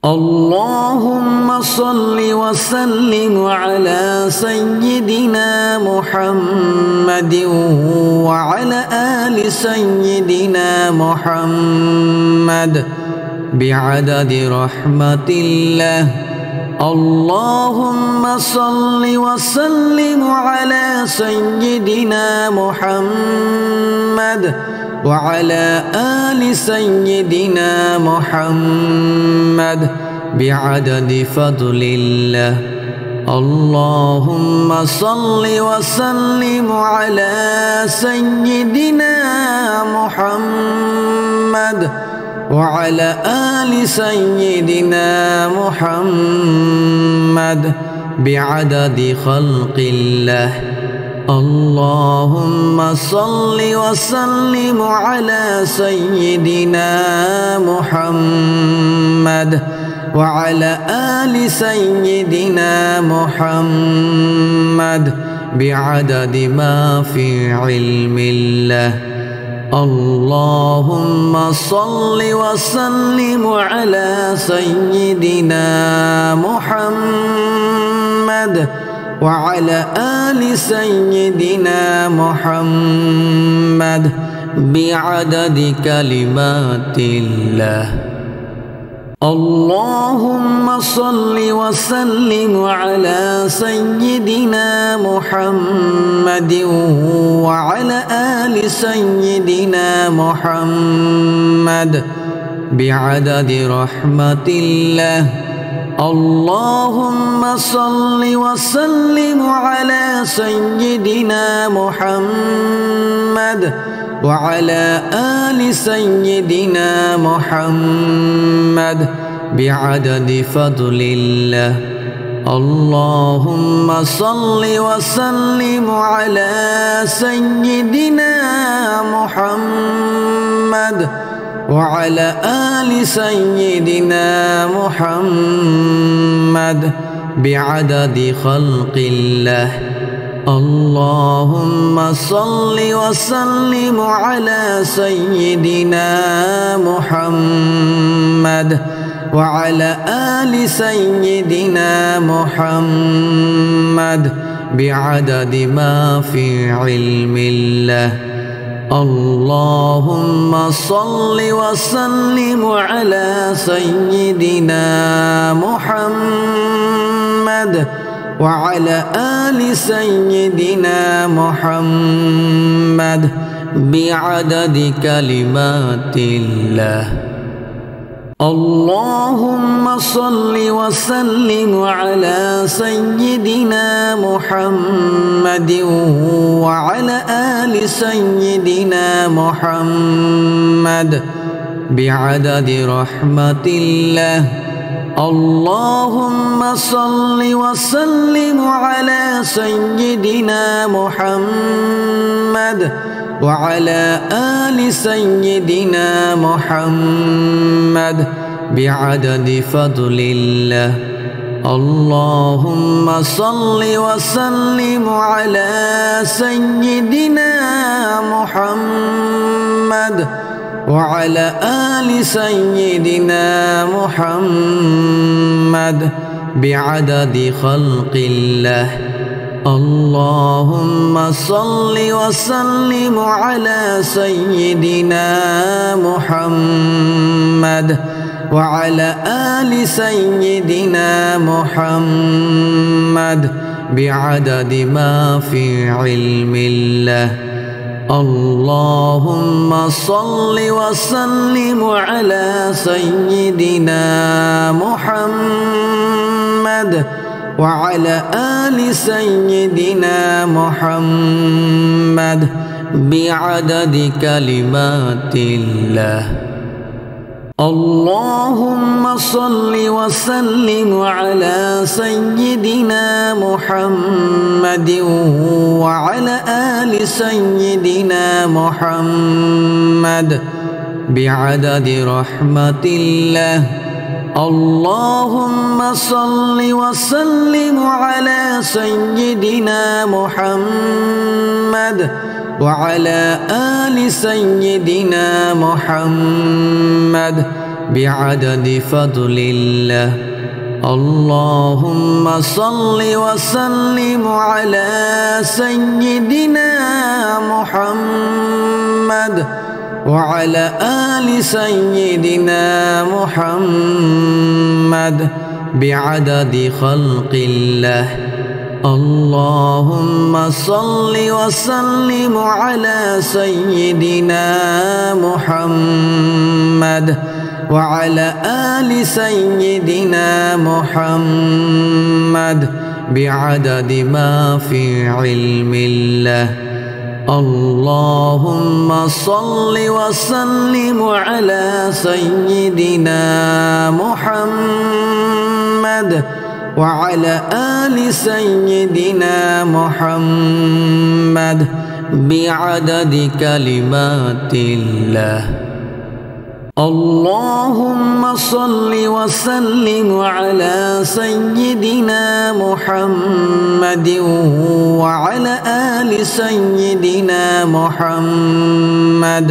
اللهم صل وسلم على سيدنا محمد وعلى آل سيدنا محمد بعدد رحمة الله. اللهم صل وسلم على سيدنا محمد وعلى آل سيدنا محمد بعدد فضل الله. اللهم صل وسلم على سيدنا محمد وعلى آل سيدنا محمد بعدد خلق الله. اللهم صل وسلم على سيدنا محمد وعلى آل سيدنا محمد بعدد ما في علم الله. اللهم صل وسلم على سيدنا محمد وعلى آل سيدنا محمد بعدد كلمات الله. اللهم صل وسلم على سيدنا محمد وعلى آل سيدنا محمد بعدد رحمة الله. اللهم صل وسلم على سيدنا محمد وعلى آل سيدنا محمد بعدد فضل الله. اللهم صل وسلم على سيدنا محمد وعلى آل سيدنا محمد بعدد خلق الله. اللهم صل وسلم على سيدنا محمد وعلى آل سيدنا محمد بعدد ما في علم الله. اللهم صل وسلم على سيدنا محمد وعلى آل سيدنا محمد بعدد كلمات الله. اللهم صل وسلم على سيدنا محمد وعلى آل سيدنا محمد بعدد رحمة الله. اللهم صل وسلم على سيدنا محمد وعلى آل سيدنا محمد بعدد فضل الله. اللهم صل وسلم على سيدنا محمد وعلى آل سيدنا محمد بعدد خلق الله. اللهم صل وسلم على سيدنا محمد وعلى آل سيدنا محمد بعدد ما في علم الله. اللهم صل وسلم على سيدنا محمد وعلى آل سيدنا محمد بعدد كلمات الله. اللهم صل وسلم على سيدنا محمد وعلى آل سيدنا محمد بعدد رحمة الله. اللهم صل وسلم على سيدنا محمد وعلى آل سيدنا محمد بعدد فضل الله. اللهم صل وسلم على سيدنا محمد وعلى آل سيدنا محمد بعدد خلق الله. اللهم صل وسلم على سيدنا محمد وعلى آل سيدنا محمد بعدد ما في علم الله. اللهم صل وسلم على سيدنا محمد وعلى آل سيدنا محمد بعدد كلمات الله. اللهم صل وسلم على سيدنا محمد وعلى آل سيدنا محمد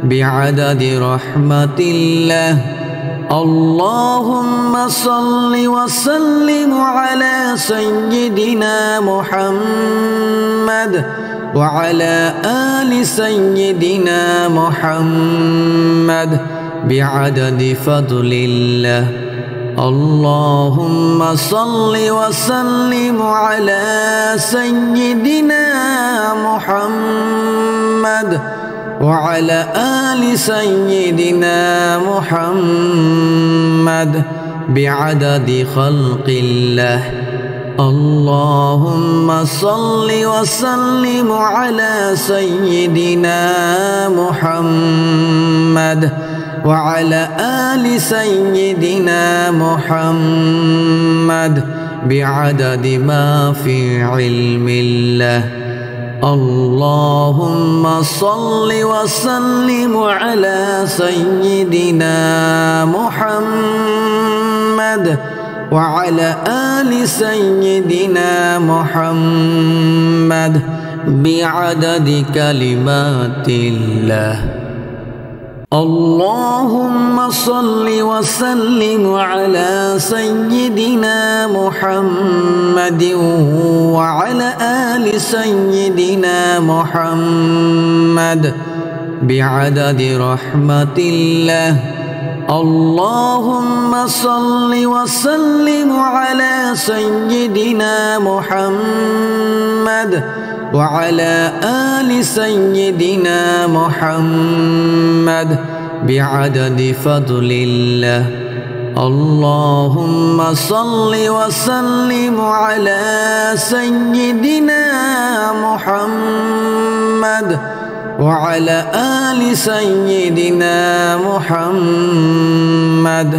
بعدد رحمة الله. اللهم صل وسلم على سيدنا محمد وعلى آل سيدنا محمد بعدد فضل الله. اللهم صل وسلم على سيدنا محمد وعلى آل سيدنا محمد بعدد خلق الله. اللهم صل وسلم على سيدنا محمد وعلى آل سيدنا محمد بعدد ما في علم الله. اللهم صل وسلم على سيدنا محمد وعلى آل سيدنا محمد بعدد كلمات الله. اللهم صل وسلم على سيدنا محمد وعلى آل سيدنا محمد بعدد رحمة الله. اللهم صل وسلم على سيدنا محمد وعلى آل سيدنا محمد بعدد فضل الله. اللهم صل وسلم على سيدنا محمد وعلى آل سيدنا محمد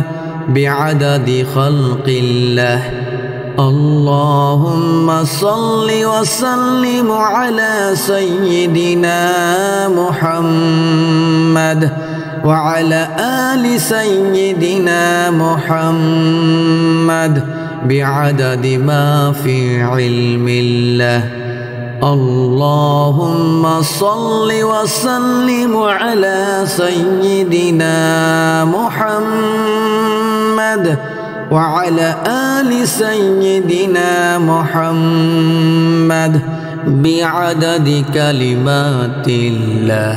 بعدد خلق الله. اللهم صل وسلم على سيدنا محمد وعلى آل سيدنا محمد بعدد ما في علم الله. اللهم صل وسلم على سيدنا محمد وعلى آل سيدنا محمد بعدد كلمات الله.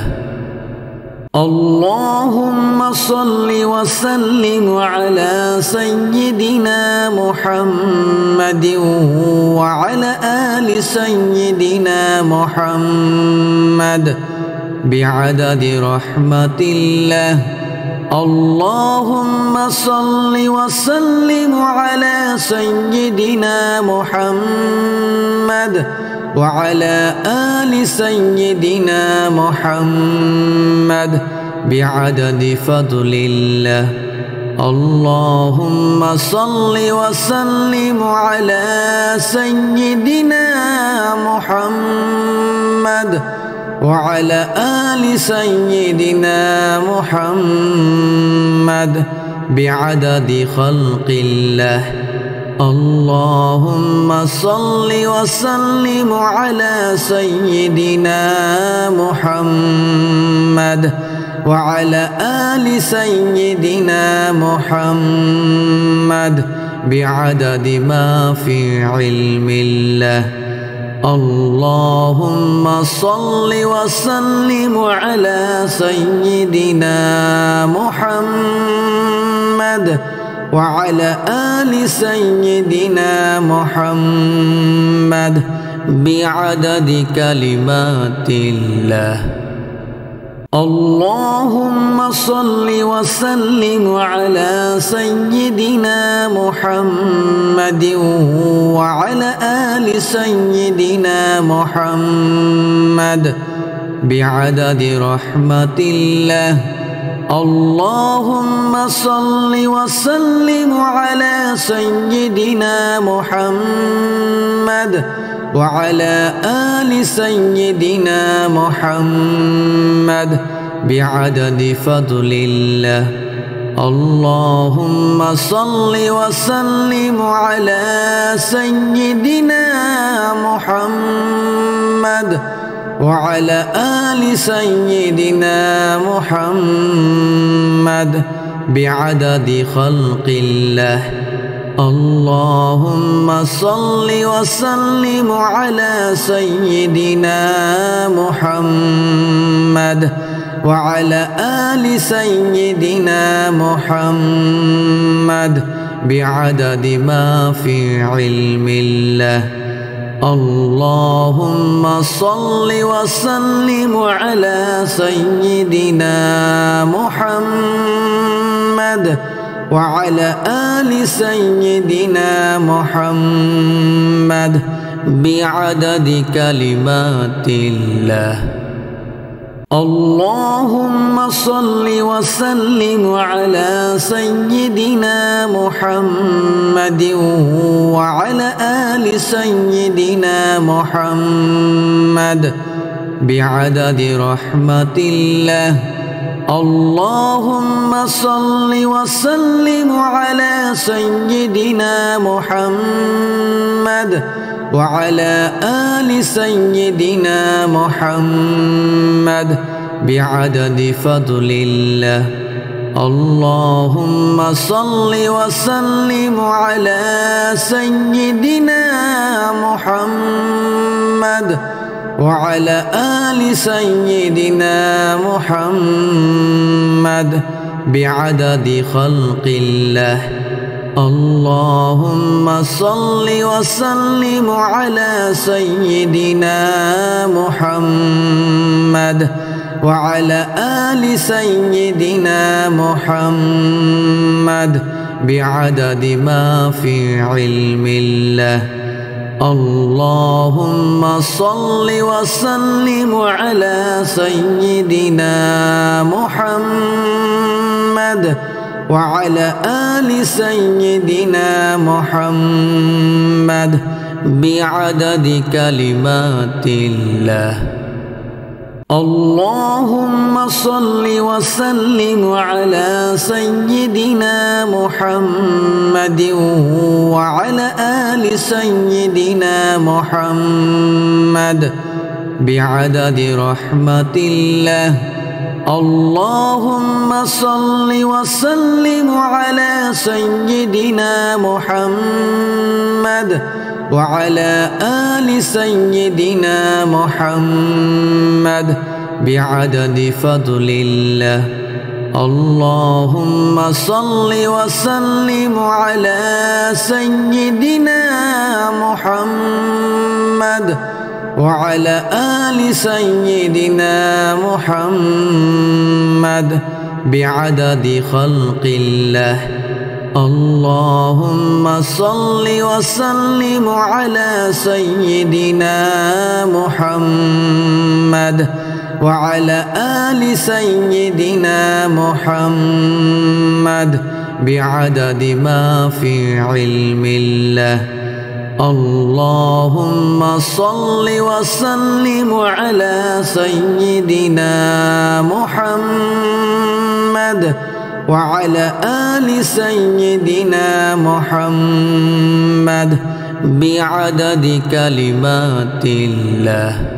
اللهم صل وسلم على سيدنا محمد وعلى آل سيدنا محمد بعدد رحمة الله. اللهم صل وسلم على سيدنا محمد وعلى آل سيدنا محمد بعدد فضل الله. اللهم صل وسلم على سيدنا محمد وعلى آل سيدنا محمد بعدد خلق الله. اللهم صل وسلم على سيدنا محمد وعلى آل سيدنا محمد بعدد ما في علم الله. اللهم صل وسلم على سيدنا محمد وعلى آل سيدنا محمد بعدد كلمات الله. اللهم صل وسلم على سيدنا محمد وعلى آل سيدنا محمد بعدد رحمة الله. اللهم صل وسلم على سيدنا محمد وعلى آل سيدنا محمد بعدد فضل الله. اللهم صل وسلم على سيدنا محمد وعلى آل سيدنا محمد بعدد خلق الله. اللهم صل وسلم على سيدنا محمد وعلى آل سيدنا محمد بعدد ما في علم الله. اللهم صل وسلم على سيدنا محمد وعلى آل سيدنا محمد بعدد كلمات الله. اللهم صل وسلم على سيدنا محمد وعلى آل سيدنا محمد بعدد رحمة الله. اللهم صل وسلم على سيدنا محمد وعلى آل سيدنا محمد بعدد فضل الله. اللهم صل وسلم على سيدنا محمد وعلى آل سيدنا محمد بعدد خلق الله. اللهم صل وسلم على سيدنا محمد وعلى آل سيدنا محمد بعدد ما في علم الله. اللهم صل وسلم على سيدنا محمد وعلى آل سيدنا محمد بعدد كلمات الله. اللهم صل وسلم على سيدنا محمد وعلى آل سيدنا محمد بعدد رحمة الله. اللهم صل وسلم على سيدنا محمد وعلى آل سيدنا محمد بعدد فضل الله. اللهم صل وسلم على سيدنا محمد وعلى آل سيدنا محمد بعدد خلق الله. اللهم صل وسلم على سيدنا محمد وعلى آل سيدنا محمد بعدد ما في علم الله. اللهم صل وسلم على سيدنا محمد وعلى آل سيدنا محمد بعدد كلمات الله.